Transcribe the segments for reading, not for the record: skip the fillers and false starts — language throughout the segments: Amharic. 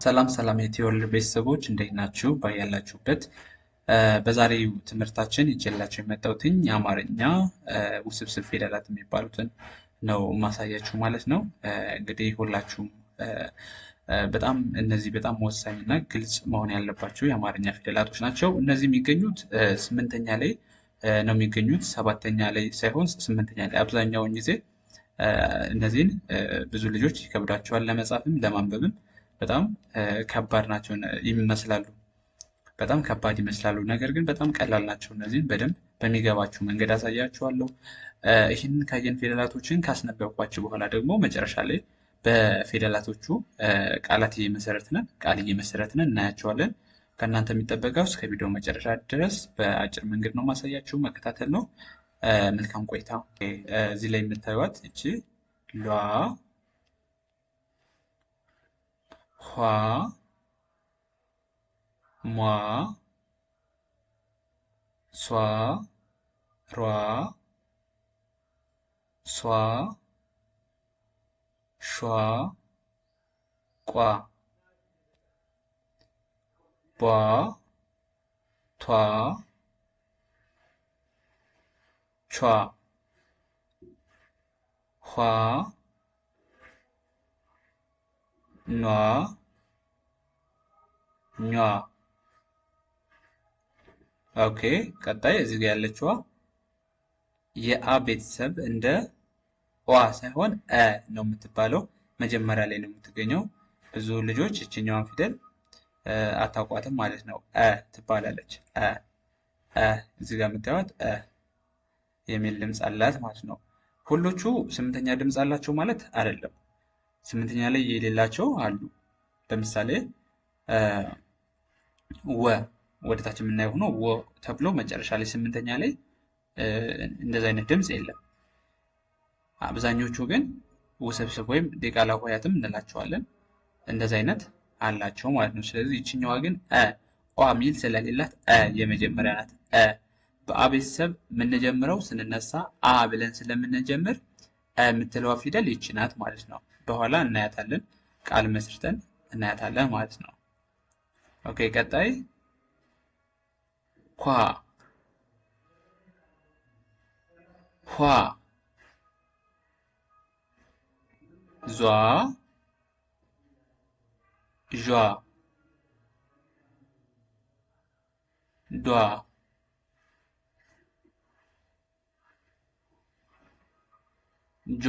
ሰላም ሰላም የቲዎርል ቤተሰቦች እንዴት ናችሁ? ባያላችሁበት በዛሬው ትምህርታችን ይዤላችሁ የመጣሁትኝ የአማርኛ ውስብስብ ፊደላት የሚባሉትን ነው ማሳያችሁ ማለት ነው። እንግዲህ ሁላችሁም በጣም እነዚህ በጣም ወሳኝ እና ግልጽ መሆን ያለባቸው የአማርኛ ፊደላቶች ናቸው። እነዚህ የሚገኙት ስምንተኛ ላይ ነው የሚገኙት፣ ሰባተኛ ላይ ሳይሆን ስምንተኛ ላይ። አብዛኛውን ጊዜ እነዚህን ብዙ ልጆች ይከብዳቸዋል ለመጻፍም ለማንበብም በጣም ከባድ ናቸው ይመስላሉ። በጣም ከባድ ይመስላሉ፣ ነገር ግን በጣም ቀላል ናቸው። እነዚህን በደንብ በሚገባችሁ መንገድ አሳያችኋለሁ። ይህንን ካየን ፊደላቶችን ካስነበብኳችሁ በኋላ ደግሞ መጨረሻ ላይ በፊደላቶቹ ቃል እየመሰረትን እናያቸዋለን። ከእናንተ የሚጠበቀው እስከ ቪዲዮ መጨረሻ ድረስ በአጭር መንገድ ነው ማሳያችሁ፣ መከታተል ነው። መልካም ቆይታ። እዚህ ላይ የምታዩት እቺ ሏ ኋ ሟ ሷ ሯ ሷ ሿ ቋ ቧ ቷ ቿ ኋ ኗ ኟ። ኦኬ፣ ቀጣይ እዚህ ጋር ያለችዋ የአ ቤተሰብ እንደ ዋ ሳይሆን እ ነው የምትባለው። መጀመሪያ ላይ ነው የምትገኘው። ብዙ ልጆች እችኛዋን ፊደል አታውቋትም ማለት ነው። እ ትባላለች። እዚህ ጋር የምታዩት የሚል ድምፅ አላት ማለት ነው። ሁሎቹ ስምንተኛ ድምፅ አላቸው ማለት አይደለም። ስምንተኛ ላይ የሌላቸው አሉ። ለምሳሌ ወ ወደታች የምናየው ሆኖ ወ ተብሎ መጨረሻ ላይ ስምንተኛ ላይ እንደዚህ አይነት ድምፅ የለም። አብዛኞቹ ግን ውስብስብ ወይም ዲቃላ ሆሄያትም እንላቸዋለን፣ እንደዚህ አይነት አላቸው ማለት ነው። ስለዚህ ይችኛዋ ግን ኦ ሚል ስለሌላት የመጀመሪያ ናት። በአ ቤተሰብ የምንጀምረው ስንነሳ አ ብለን ስለምንጀምር የምትለዋ ፊደል ይቺ ናት ማለት ነው። በኋላ እናያታለን፣ ቃል መስርተን እናያታለን ማለት ነው። ኦኬ፣ ቀጣይ ኳ ኋ ዟ ዣ ዷ ጇ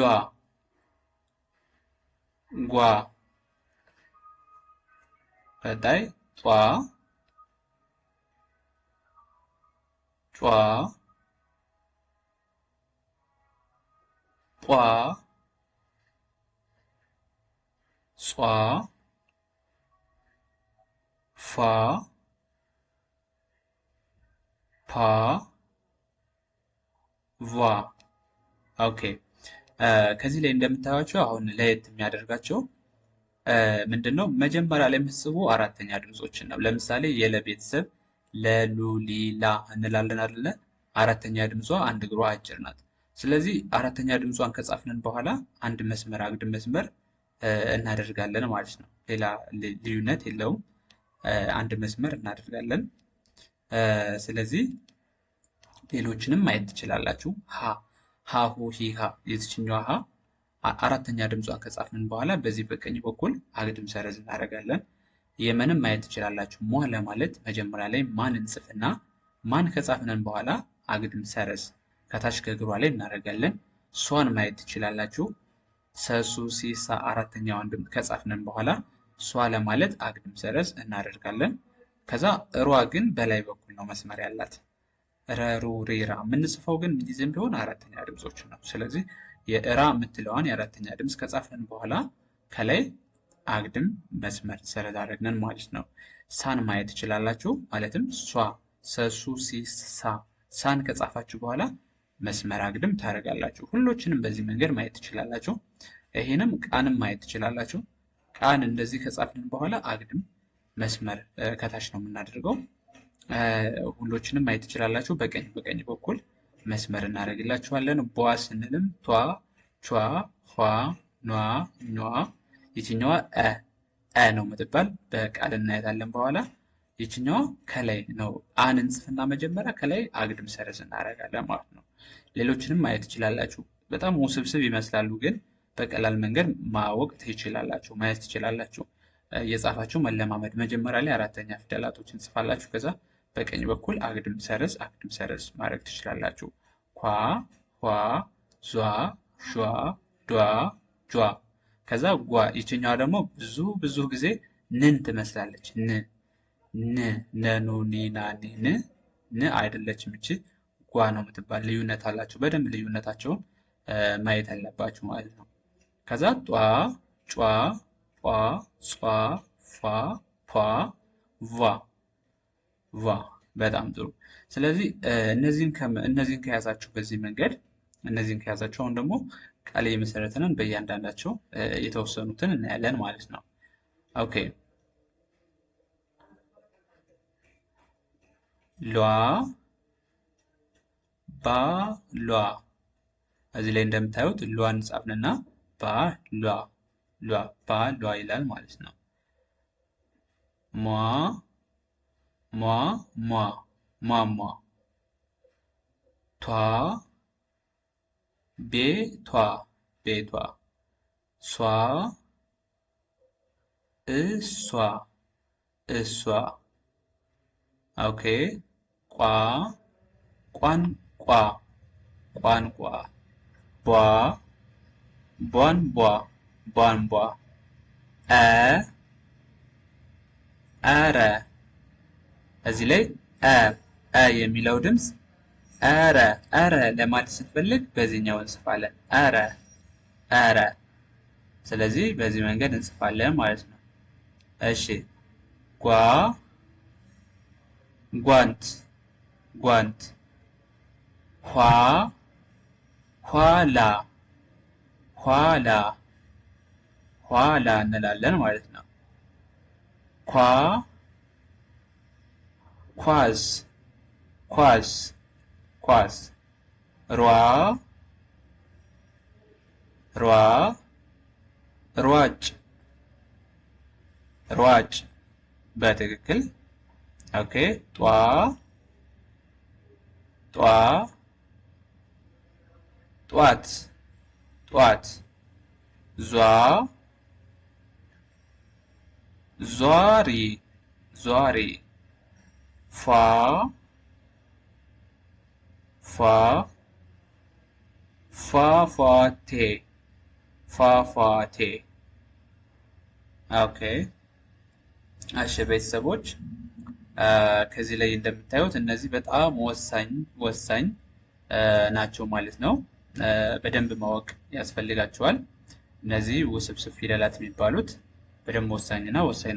ጓ። ቀጣይ ጧ ጯ ጧ ጿ ፏ ፓ ቫ። ኦኬ፣ ከዚህ ላይ እንደምታዩቸው አሁን ለየት የሚያደርጋቸው ምንድነው? መጀመሪያ ላይ የምትስቡ አራተኛ ድምፆችን ነው። ለምሳሌ የለ ቤተሰብ ለሉ ሊላ እንላለን አይደለ? አራተኛ ድምጿ አንድ እግሯ አጭር ናት። ስለዚህ አራተኛ ድምጿን ከጻፍንን በኋላ አንድ መስመር አግድም መስመር እናደርጋለን ማለት ነው። ሌላ ልዩነት የለውም። አንድ መስመር እናደርጋለን። ስለዚህ ሌሎችንም ማየት ትችላላችሁ። ሀ ሁ ሂ ሃ የዚችኛዋ ሀ አራተኛ ድምጿን ከጻፍንን በኋላ በዚህ በቀኝ በኩል አግድም ሰረዝ እናደርጋለን። የመንም ማየት ትችላላችሁ። ሟ ለማለት መጀመሪያ ላይ ማን እንጽፍና ማን ከጻፍንን በኋላ አግድም ሰረዝ ከታች ከእግሯ ላይ እናደርጋለን። ሷን ማየት ትችላላችሁ። ሰሱ ሲሳ አራተኛዋን ድምፅ ከጻፍንን በኋላ ሷ ለማለት አግድም ሰረዝ እናደርጋለን። ከዛ እሯ ግን በላይ በኩል ነው መስመር ያላት። ረሩ ሬራ የምንጽፈው ግን ጊዜም ቢሆን አራተኛ ድምፆችን ነው። ስለዚህ የእራ የምትለዋን የአራተኛ ድምፅ ከጻፍንን በኋላ ከላይ አግድም መስመር ሰረዝ አደረግንን ማለት ነው። ሳን ማየት ትችላላችሁ። ማለትም ሷ ሰሱ ሲሳ ሳን ከጻፋችሁ በኋላ መስመር አግድም ታደርጋላችሁ። ሁሎችንም በዚህ መንገድ ማየት ትችላላችሁ። ይሄንም ቃንም ማየት ትችላላችሁ። ቃን እንደዚህ ከጻፍንን በኋላ አግድም መስመር ከታች ነው የምናደርገው። ሁሎችንም ማየት ትችላላችሁ። በቀኝ በኩል መስመር እናደርግላችኋለን። ቧ ስንልም ቷ ቿ ኋ ኗ ኟ። ይችኛዋ ነው የምትባል በቃል እናያታለን በኋላ። ይችኛዋ ከላይ ነው። አን እንጽፍና መጀመሪያ ከላይ አግድም ሰረዝ እናደርጋለን ማለት ነው። ሌሎችንም ማየት ትችላላችሁ። በጣም ውስብስብ ይመስላሉ፣ ግን በቀላል መንገድ ማወቅ ትችላላችሁ፣ ማየት ትችላላችሁ። እየጻፋችሁ መለማመድ። መጀመሪያ ላይ አራተኛ ፊደላቶችን ጽፋላችሁ። ከዛ በቀኝ በኩል አግድም ሰረዝ ማድረግ ትችላላችሁ። ኳ፣ ኋ፣ ዟ፣ ሿ፣ ዷ፣ ጇ። ከዛ ጓ። ይችኛዋ ደግሞ ብዙ ጊዜ ንን ትመስላለች። ነኑ ኒና ን አይደለችም። እቺ ጓ ነው የምትባል። ልዩነት አላቸው። በደንብ ልዩነታቸውን ማየት አለባችሁ ማለት ነው። ከዛ ጧ፣ ጯ፣ ፏ፣ ጿ፣ ፏ፣ ፏ፣ ቫ። በጣም ጥሩ። ስለዚህ እነዚህን ከያዛችሁ በዚህ መንገድ እነዚህን ከያዛችሁ አሁን ደግሞ ቃል የመሰረትንን በእያንዳንዳቸው የተወሰኑትን እናያለን ማለት ነው። ኦኬ ሏ፣ ባ፣ ሏ። እዚህ ላይ እንደምታዩት ሏን ጻፍንና ባ ሏ ይላል ማለት ነው። ሟ፣ ሟ፣ ቷ፣ ቤቷ፣ ሷ፣ እሷ። ኦኬ ቋ፣ ቋንቋ፣ ቧ፣ ቧንቧ፣ ኧረ። እዚህ ላይ የሚለው ድምፅ ኧረ ለማለት ስትፈልግ በዚህኛው እንጽፋለን። ኧረ። ስለዚህ በዚህ መንገድ እንጽፋለን ማለት ነው። እሺ ጓ፣ ጓንት፣ ኋ፣ ኋላ እንላለን ማለት ነው። ኳ፣ ኳስ፣ ሯ፣ ሯጭ። በትክክል ኦኬ። ጧ፣ ጧት፣ ዟ፣ ዟሪ፣ ፏ፣ ፏፏቴ። ኦኬ እሺ ቤተሰቦች ከዚህ ላይ እንደምታዩት እነዚህ በጣም ወሳኝ ናቸው ማለት ነው። በደንብ ማወቅ ያስፈልጋቸዋል። እነዚህ ውስብስብ ፊደላት የሚባሉት በደንብ ወሳኝ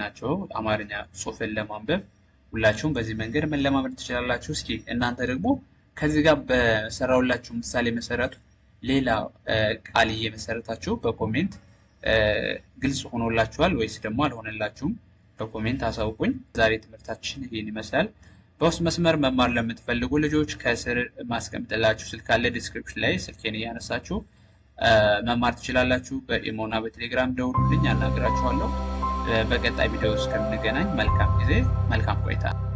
ናቸው። አማርኛ ጽሑፍን ለማንበብ ሁላችሁም በዚህ መንገድ መለማመድ ትችላላችሁ። እስኪ እናንተ ደግሞ ከዚህ ጋር በሰራውላችሁ ምሳሌ መሰረቱ ሌላ ቃል እየመሰረታችሁ በኮሜንት ግልጽ ሆኖላችኋል ወይስ ደግሞ አልሆነላችሁም? በኮሜንት አሳውቁኝ። ዛሬ ትምህርታችን ይህን ይመስላል። በውስጥ መስመር መማር ለምትፈልጉ ልጆች ከስር ማስቀምጥላችሁ ስልክ አለ። ዲስክሪፕሽን ላይ ስልኬን እያነሳችሁ መማር ትችላላችሁ። በኢሞና በቴሌግራም ደውሉልኝ፣ አናግራችኋለሁ። በቀጣይ ቪዲዮ እስከምንገናኝ መልካም ጊዜ፣ መልካም ቆይታ።